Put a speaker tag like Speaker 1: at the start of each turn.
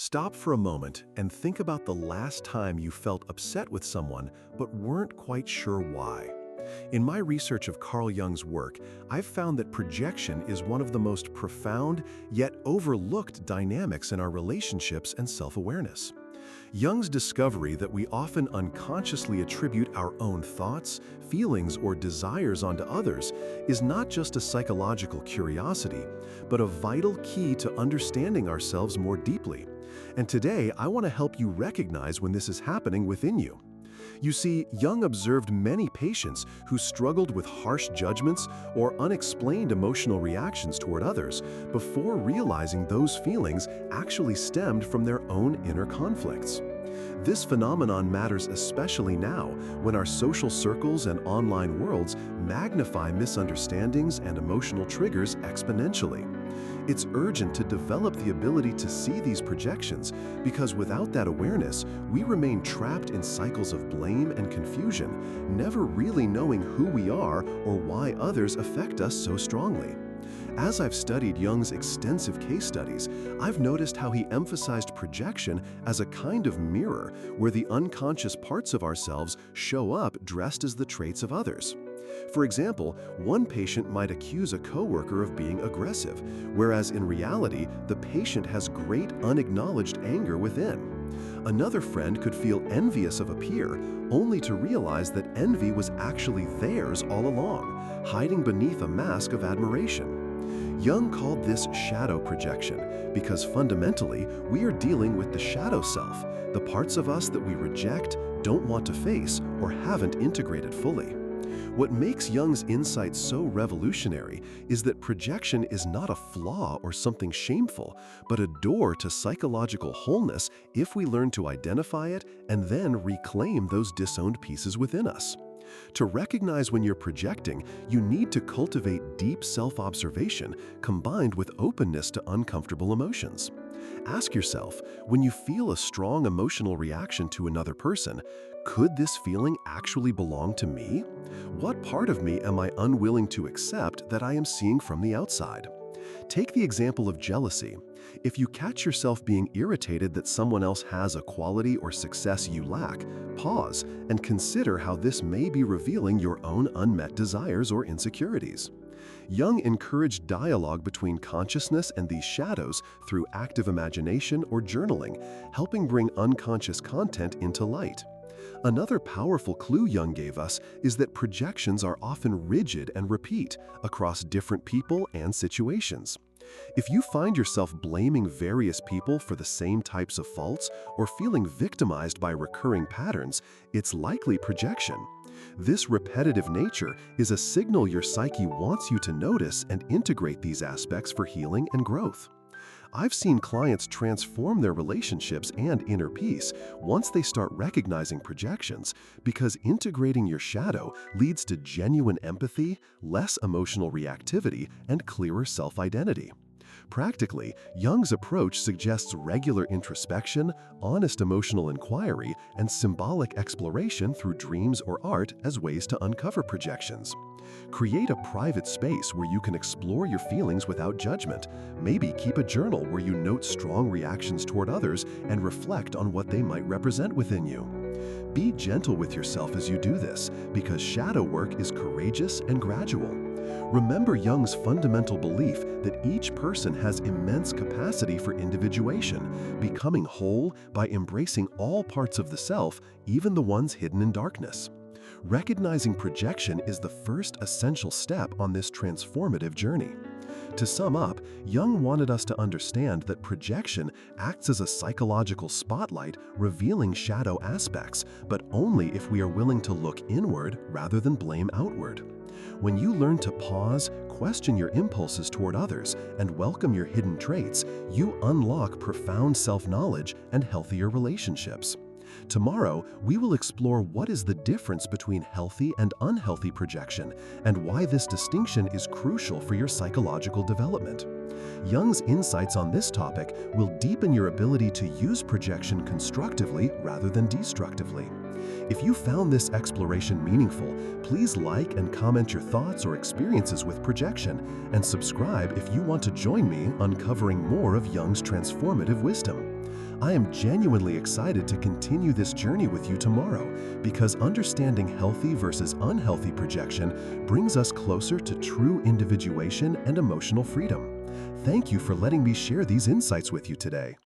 Speaker 1: Stop for a moment and think about the last time you felt upset with someone but weren't quite sure why. In my research of Carl Jung's work, I've found that projection is one of the most profound yet overlooked dynamics in our relationships and self-awareness. Jung's discovery that we often unconsciously attribute our own thoughts, feelings, or desires onto others is not just a psychological curiosity, but a vital key to understanding ourselves more deeply. And today, I want to help you recognize when this is happening within you. You see, Jung observed many patients who struggled with harsh judgments or unexplained emotional reactions toward others before realizing those feelings actually stemmed from their own inner conflicts. This phenomenon matters especially now when our social circles and online worlds magnify misunderstandings and emotional triggers exponentially. It's urgent to develop the ability to see these projections because without that awareness, we remain trapped in cycles of blame and confusion, never really knowing who we are or why others affect us so strongly. As I've studied Jung's extensive case studies, I've noticed how he emphasized projection as a kind of mirror where the unconscious parts of ourselves show up dressed as the traits of others. For example, one patient might accuse a coworker of being aggressive, whereas in reality, the patient has great unacknowledged anger within. Another friend could feel envious of a peer, only to realize that envy was actually theirs all along, hiding beneath a mask of admiration. Jung called this shadow projection because fundamentally, we are dealing with the shadow self, the parts of us that we reject, don't want to face, or haven't integrated fully. What makes Jung's insight so revolutionary is that projection is not a flaw or something shameful, but a door to psychological wholeness if we learn to identify it and then reclaim those disowned pieces within us. To recognize when you're projecting, you need to cultivate deep self-observation combined with openness to uncomfortable emotions. Ask yourself, when you feel a strong emotional reaction to another person, could this feeling actually belong to me? What part of me am I unwilling to accept that I am seeing from the outside? Take the example of jealousy. If you catch yourself being irritated that someone else has a quality or success you lack, pause and consider how this may be revealing your own unmet desires or insecurities. Jung encouraged dialogue between consciousness and these shadows through active imagination or journaling, helping bring unconscious content into light. Another powerful clue Jung gave us is that projections are often rigid and repeat across different people and situations. If you find yourself blaming various people for the same types of faults or feeling victimized by recurring patterns, it's likely projection. This repetitive nature is a signal your psyche wants you to notice and integrate these aspects for healing and growth. I've seen clients transform their relationships and inner peace once they start recognizing projections because integrating your shadow leads to genuine empathy, less emotional reactivity, and clearer self-identity. Practically, Jung's approach suggests regular introspection, honest emotional inquiry, and symbolic exploration through dreams or art as ways to uncover projections. Create a private space where you can explore your feelings without judgment. Maybe keep a journal where you note strong reactions toward others and reflect on what they might represent within you. Be gentle with yourself as you do this, because shadow work is courageous and gradual. Remember Jung's fundamental belief that each person has immense capacity for individuation, becoming whole by embracing all parts of the self, even the ones hidden in darkness. Recognizing projection is the first essential step on this transformative journey. To sum up, Jung wanted us to understand that projection acts as a psychological spotlight revealing shadow aspects, but only if we are willing to look inward rather than blame outward. When you learn to pause, question your impulses toward others, and welcome your hidden traits, you unlock profound self-knowledge and healthier relationships. Tomorrow, we will explore what is the difference between healthy and unhealthy projection and why this distinction is crucial for your psychological development. Jung's insights on this topic will deepen your ability to use projection constructively rather than destructively. If you found this exploration meaningful, please like and comment your thoughts or experiences with projection, and subscribe if you want to join me uncovering more of Jung's transformative wisdom. I am genuinely excited to continue this journey with you tomorrow because understanding healthy versus unhealthy projection brings us closer to true individuation and emotional freedom. Thank you for letting me share these insights with you today.